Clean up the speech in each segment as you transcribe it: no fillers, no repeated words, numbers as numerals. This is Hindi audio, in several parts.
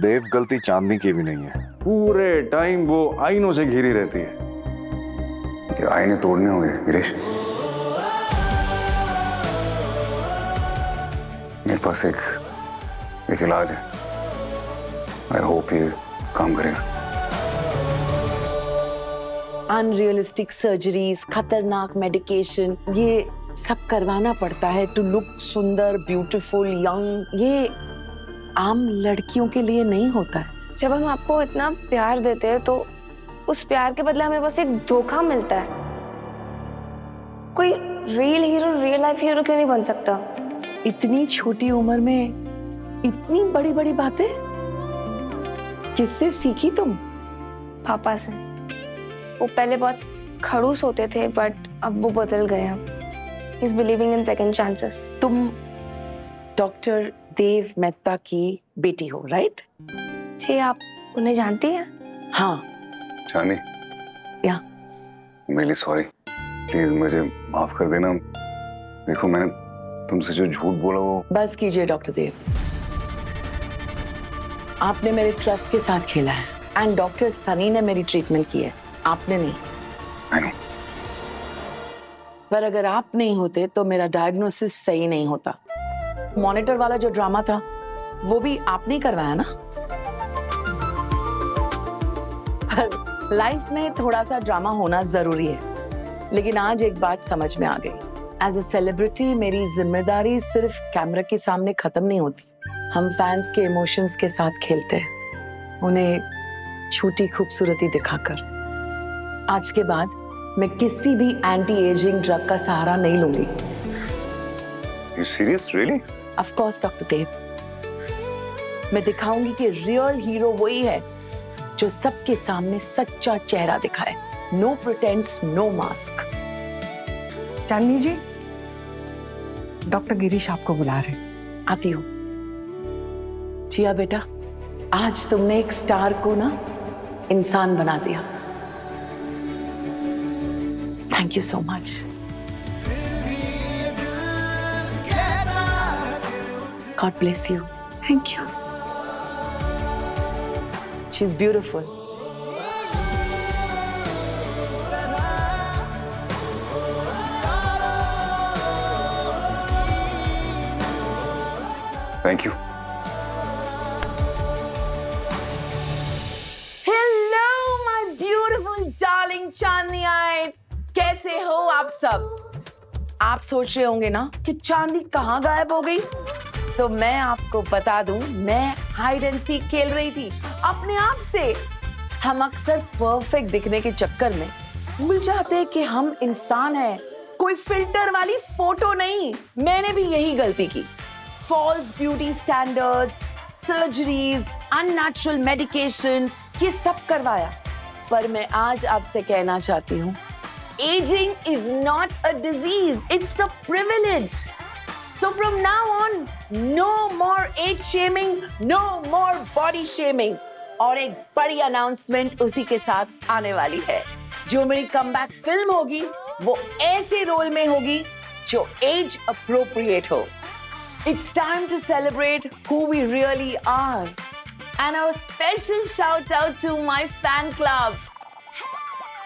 देव, गलती चांदनी की भी नहीं है। पूरे टाइम वो आईनों से घिरी रहती है। ये आईने तोड़ने होंगे गिरीश। मेरे पास एक इलाज है। आई होप ये काम करेगा। अनरियलिस्टिक सर्जरीज, खतरनाक मेडिकेशन, ये सब करवाना पड़ता है टू लुक सुंदर, ब्यूटीफुल, यंग। ये आम लड़कियों के लिए नहीं होता है। जब हम आपको इतना प्यार देते हैं तो उस प्यार के बदले हमें बस एक धोखा मिलता है। कोई real hero real life hero क्यों नहीं बन सकता? इतनी छोटी उम्र में इतनी बड़ी बड़ी बातें किससे सीखी तुम? पापा से। वो पहले बहुत खड़ूस होते थे बट अब वो बदल गए हैं। He is believing in second chances. तुम डॉक्टर देव मेहता की बेटी हो, राइट? जी, आप उन्हें जानती हैं? हाँ। चांदी, या मेरे लिए सॉरी। प्लीज मुझे माफ कर देना। देखो, मैंने तुमसे जो झूठ बोला वो। बस कीजिए डॉक्टर देव। आपने मेरे ट्रस्ट के साथ खेला है एंड डॉक्टर सनी ने मेरी ट्रीटमेंट की है, आपने नहीं। I know. पर अगर आप नहीं होते तो मेरा डायग्नोसिस सही नहीं होता। मॉनिटर वाला जो ड्रामा था वो भी आपने ही करवाया ना? पर लाइफ में थोड़ा सा ड्रामा होना जरूरी है। लेकिन आज एक बात समझ में आ गई। एज अ सेलिब्रिटी मेरी जिम्मेदारी सिर्फ कैमरा के सामने खत्म नहीं होती। हम फैंस के इमोशंस के साथ खेलते हैं, उन्हें छूटी खूबसूरती दिखाकर। आज के बाद मैं किसी भी एंटी एजिंग ड्रग का सहारा नहीं लूंगी। You serious? Really? Of course doctor Dev. मैं दिखाऊंगी कि रियल हीरो वही है जो सबके सामने सच्चा चेहरा दिखाए। No pretence, no mask. Chandni ji, doctor Girish आपको बुला रहे। आती हूँ। जिया बेटा, आज तुमने एक स्टार को ना इंसान बना दिया। Thank you so much. God bless you. Thank you. She's beautiful. Thank you. Hello, my beautiful darling Chandni eyes. कैसे हो आप सब? आप सोच रहे होंगे ना कि चांदी कहाँ गायब हो गई? तो मैं आपको बता दूं, मैं हाइड एंड सीक खेल रही थी अपने आप से। हम अक्सर परफेक्ट दिखने के चक्कर में भूल जाते हैं कि हम इंसान हैं, कोई फिल्टर वाली फोटो नहीं। मैंने भी यही गलती की। False beauty standards, surgeries, unnatural medications, ये सब करवाया। पर मैं आज आपसे कहना चाहती हूँ, ageing is not a disease, it's a privilege. So from now on, no more age shaming, no more body shaming. और एक बड़ी अनाउंसमेंट उसी के साथ आने वाली है। जो मेरी कमबैक फिल्म होगी वो ऐसे रोल में होगी जो एज अप्रोप्रिएट हो। It's time to celebrate who we really are. And a special shout out to my fan club.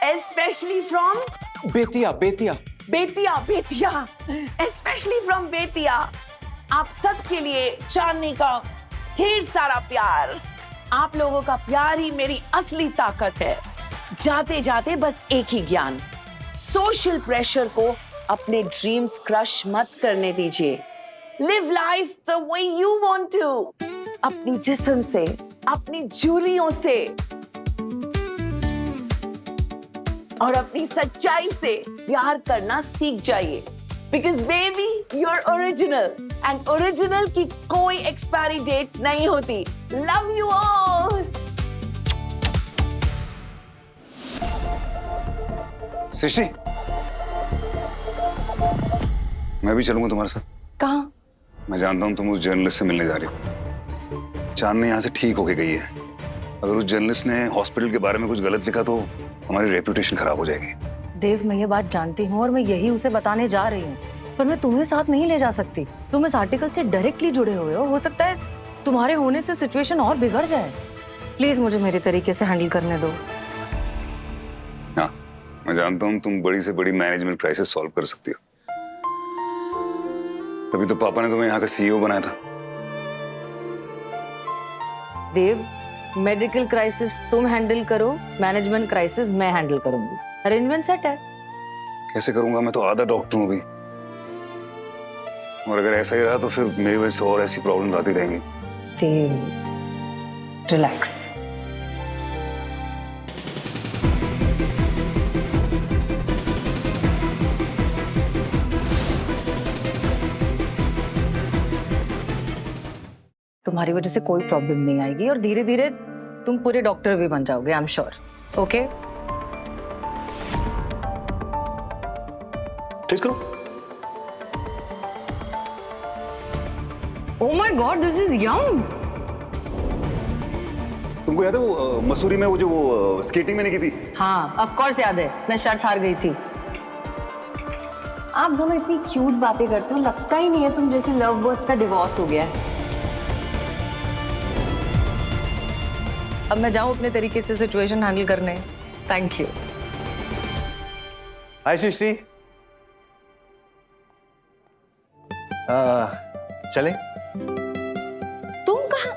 Especially from Bettiah. especially from Bettiah. आप सबके लिए चांदनी का ढेर सारा प्यार। आप लोगों का प्यार ही मेरी असली ताकत है। जाते जाते बस एक ही ज्ञान, सोशल प्रेशर को अपने ड्रीम्स क्रश मत करने दीजिए। Live life the way you want to. अपनी जिस्म से, अपनी झुर्रियों से और अपनी सच्चाई से प्यार करना सीख जाइए। Because baby, you're original and original की कोई एक्सपायरी डेट नहीं होती। Love you all. सृष्टि, मैं भी चलूंगा तुम्हारे साथ। कहाँ? मैं जानता हूँ तुम उस जर्नलिस्ट से मिलने जा रही हो। चांदनी यहाँ से ठीक होके गई है। अगर उस जर्नलिस्ट ने हॉस्पिटल के बारे में कुछ गलत लिखा तो हमारी रेपुटेशन खराब हो जाएगी। देव, मैं ये बात जानती हूँ और मैं यही उसे बताने जा रही हूँ, पर मैं तुम्हें साथ नहीं ले जा सकती। तुम इस आर्टिकल से डायरेक्टली जुड़े हुए हो सकता है तुम्हारे होने से सिचुएशन और बिगड़ जाए। प्लीज मुझे मेरे तरीके से हैंडल करने दो। हाँ, मैं जानता हूँ तुम बड़ी से बड़ी मैनेजमेंट क्राइसिस सॉल्व कर सकती हो। तभी तो पापा ने तुम्हें यहाँ का सीईओ बनाया था। देव, मेडिकल क्राइसिस तुम हैंडल करो, मैनेजमेंट क्राइसिस मैं हैंडल करूंगी। अरेंजमेंट सेट है। कैसे करूंगा? मैं तो आधा डॉक्टर हूँ अभी, और अगर ऐसा ही रहा तो फिर मेरी वजह से और ऐसी प्रॉब्लम आती रहेंगी। देव, रिलैक्स। तुम्हारी वजह से कोई प्रॉब्लम नहीं आएगी और धीरे धीरे तुम पूरे डॉक्टर भी बन जाओगे, I am sure. Okay, test करो। Oh my God, this is yum. तुमको याद है वो मसूरी में वो स्केटिंग मैंने की थी? हाँ, ऑफ कोर्स याद है, मैं शर्ट हार गई थी। आप दोनों इतनी क्यूट बातें करते हो, लगता ही नहीं है तुम जैसे लव बर्ड्स का डिवोर्स हो गया है। अब मैं जाऊं अपने तरीके से सिचुएशन हैंडल करने। Thank you. हाय सृष्टि, चले? तुम कहाँ?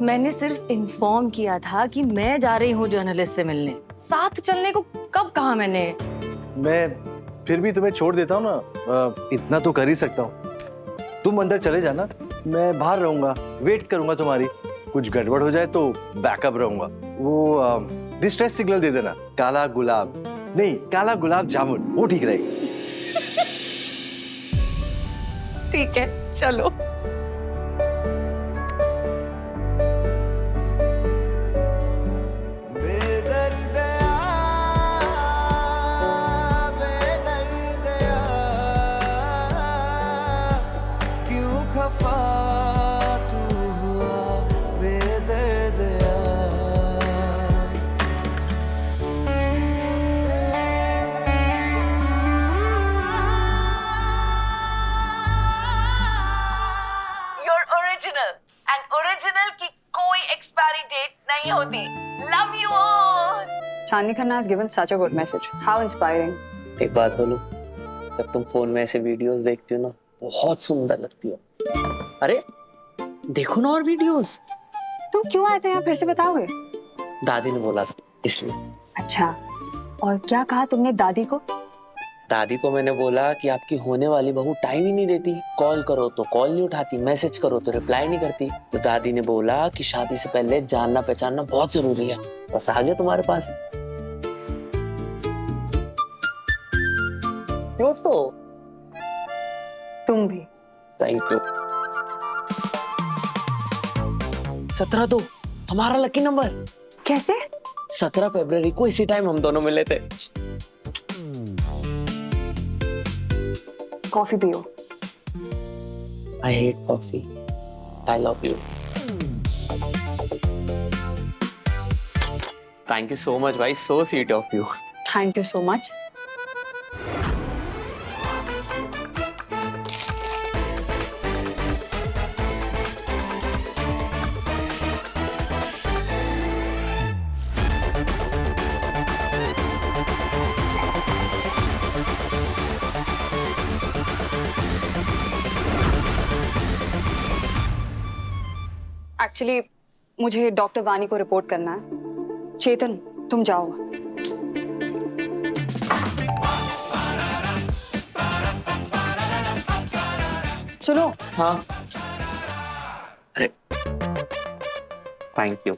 मैंने सिर्फ इन्फॉर्म किया था कि मैं जा रही हूँ जर्नलिस्ट से मिलने। साथ चलने को कब कहा मैंने? मैं फिर भी तुम्हें छोड़ देता हूँ ना, इतना तो कर ही सकता हूँ। तुम अंदर चले जाना, मैं बाहर रहूंगा, वेट करूंगा तुम्हारी। कुछ गड़बड़ हो जाए तो बैकअप रहूंगा। वो डिस्ट्रेस सिग्नल दे देना, काला गुलाब नहीं, काला गुलाब जामुन, वो ठीक रहेगा। ठीक है, चलो। ओरिजिनल की कोई एक्सपायरी डेट नहीं होती। Love you all. Chandni Khanna has given such a good message. How inspiring. एक बात बोलूं, जब तुम फोन में ऐसे वीडियोस देखती हो ना, बहुत सुंदर लगती हो। अरे देखो ना और वीडियोस। तुम क्यों आए थे यहाँ, फिर से बताओगे? दादी ने बोला था इसलिए। अच्छा, और क्या कहा तुमने दादी को? दादी को मैंने बोला कि आपकी होने वाली बहू टाइम ही नहीं देती, कॉल करो तो कॉल नहीं उठाती, मैसेज करो तो रिप्लाई नहीं करती। तो दादी ने बोला कि शादी से पहले जानना पहचानना बहुत जरूरी है। बस आ गया तुम्हारे पास। क्यों तो? तुम भी। Thank you. 17 तो हमारा लकी नंबर। कैसे? 17 फरवरी को इसी टाइम हम दोनों मिले थे। कॉफी पियो। I hate coffee. I love you. Thank you so much, भाई. So sweet of you. Thank you so much. Actually मुझे डॉक्टर वानी को रिपोर्ट करना है। चेतन, तुम जाओ। चलो। हाँ। अरे, थैंक यू।